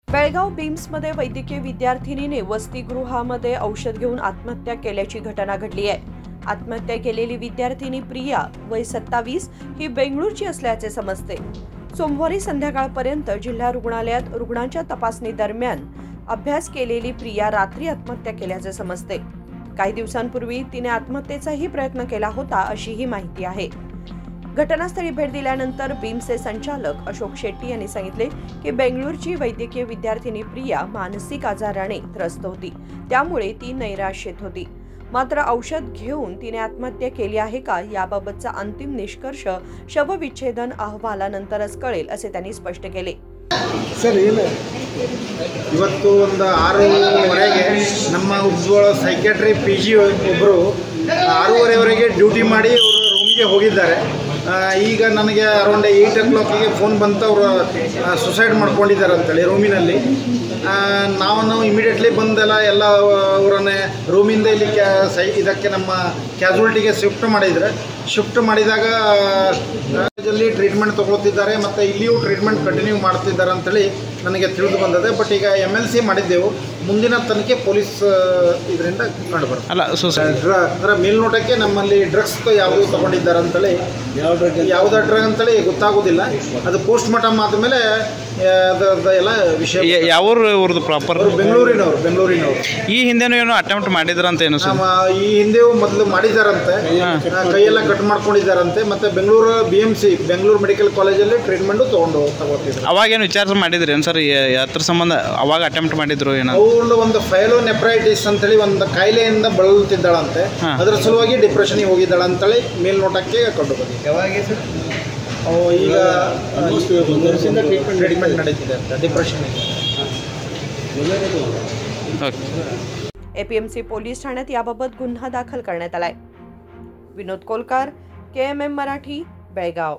बेळगाव बीम्समध्ये वैद्यकीय विद्यार्थिनीने वसतिगृहामध्ये औषध घेऊन आत्महत्या केल्याची घटना घडली आहे। आत्महत्या केलेली विद्यार्थिनी प्रिया वय 27 ही बेंगळूरची असल्याचे समजते। सोमवारी संध्याकाळपर्यंत जिल्हा रुग्णालयात रुग्णांच्या तपासणी दरम्यान अभ्यास केलेली प्रिया रात्री आत्महत्या केल्याचे समजते। काही दिवसांपूर्वी तिने आत्महत्येचाही प्रयत्न केला होता अशी ही माहिती आहे। घटनास्थळी भेट दिल्यानंतर बीम्सचे संचालक अशोक शेट्टी यांनी सांगितले की बेंगळूरची वैद्यकीय विद्यार्थिनी प्रिया मानसिक आजाराने त्रस्त होती, त्यामुळे ती नैराश्येत होती। मात्र औषध घेऊन तिने आत्महत्या केली आहे का याबाबतचा अंतिम निष्कर्ष शवविच्छेदन अहवालानंतरच कळेल असे त्यांनी स्पष्ट केले। ಸರ್ ಏನು ಇವತ್ತು ಒಂದು 6:30ವರೆಗೆ ನಮ್ಮ ಉಜ್ವಲ ಸೈಕ್ಯಾಟ್ರಿ PG ಒಬ್ಬರು 6:30ವರೆಗೆ ಡ್ಯೂಟಿ ಮಾಡಿ ಅವರು ರೂಮಿಗೆ ಹೋಗಿದ್ದಾರೆ। ಈಗ ನನಗೆ ಅರೌಂಡ್ 8 o'clockಗೆ ಫೋನ್ ಬಂತು, ಅವರು ಸುಸೈಡ್ ಮಾಡ್ಕೊಂಡಿದ್ದಾರೆ ಅಂತೇಳಿ ರೂಮಿನಲ್ಲಿ। ನಾವು ಇಮಿಡಿಯೇಟ್ಲಿ ಬಂದೆಲ್ಲ ಎಲ್ಲ ಅವರನ್ನೇ ರೂಮಿಂದ ಇಲ್ಲಿ ಇದಕ್ಕೆ ನಮ್ಮ ಕ್ಯಾಸುಯಾಲಿಟಿಗೆ ಶಿಫ್ಟ್ ಮಾಡಿದಾಗ ಅಲ್ಲಿ ಟ್ರೀಟ್ಮೆಂಟ್ ತಗೊಳ್ತಿದ್ದಾರೆ ಮತ್ತು ಇಲ್ಲಿಯೂ ಟ್ರೀಟ್ಮೆಂಟ್ ಕಂಟಿನ್ಯೂ ಮಾಡ್ತಿದ್ದಾರೆ ಅಂತೇಳಿ ನನಗೆ ತಿಳಿದು ಬಂದಿದೆ। ಬಟ್ ಈಗ MLC ಮಾಡಿದ್ದೆವು, ಮುಂದಿನ ತನಿಖೆ ಪೊಲೀಸ್ ಇದರಿಂದ ಕಂಡುಬರುತ್ತೆ। ಅದರ ಮೇಲ್ನೋಟಕ್ಕೆ ನಮ್ಮಲ್ಲಿ ಡ್ರಗ್ಸ್ ಯಾವುದು ತಗೊಂಡಿದ್ದಾರೆ ಅಂತೇಳಿ, ಯಾವುದೇ ಡ್ರಗ್ ಅಂತೇಳಿ ಗೊತ್ತಾಗೋದಿಲ್ಲ। ಅದು ಪೋಸ್ಟ್ ಮಾರ್ಟಮ್ ಆದಮೇಲೆ ಎಲ್ಲ ವಿಷಯ ಯಾವ್ರದ್ದು ಪ್ರಾಪರ್ ಬೆಂಗಳೂರಿನವರು ಈ ಹಿಂದೆನೂ ಏನೋ ಅಟೆಂಪ್ಟ್ ಮಾಡಿದ್ರಂತೆ ಏನು ಈ ಹಿಂದೆಯೂ ಮೊದಲು ಮಾಡಿದಾರಂತೆ, ಕೈಯೆಲ್ಲ ಕಟ್ ಮಾಡ್ಕೊಂಡಿದ್ದಾರಂತೆ। ಮತ್ತೆ ಬೆಂಗಳೂರು BMC ಬೆಂಗಳೂರು ಮೆಡಿಕಲ್ ಕಾಲೇಜಲ್ಲಿ ಟ್ರೀಟ್ಮೆಂಟ್ ತಗೋತಿದ್ರು। ಅವಾಗೇನು ವಿಚಾರ ಮಾಡಿದ್ರಿ ಏನು ಸರ್, ಅದ್ರ ಸಂಬಂಧ ಅವಾಗ ಅಟೆಂಪ್ಟ್ ಮಾಡಿದ್ರು ಏನೋ? ಅವ್ರು ಒಂದು ಫೈಲೋನೆಫ್ರೈಟಿಸ್ ಅಂತೇಳಿ ಒಂದು ಕಾಯಿಲೆಯಿಂದ ಬಳಲುತ್ತಿದ್ದಾಳಂತೆ, ಅದರ ಸಲುವಾಗಿ ಡಿಪ್ರೆಷನ್ಗೆ ಹೋಗಿದ್ದಾಳೆ ಅಂತೇಳಿ ಮೇಲ್ನೋಟಕ್ಕೆ ಕಂಡು ಬಂದಿದೆ। ಈಗ ಟ್ರೀಟ್ಮೆಂಟ್ ನಡೀತಿದೆ ಅಂತ ಡಿಪ್ರೆಷನ್। APMC पोलीस ठाण्यात याबाबत गुन्हा दाखल करण्यात आलाय। विनोद कोलकार, KMM मराठी, बेळगाव।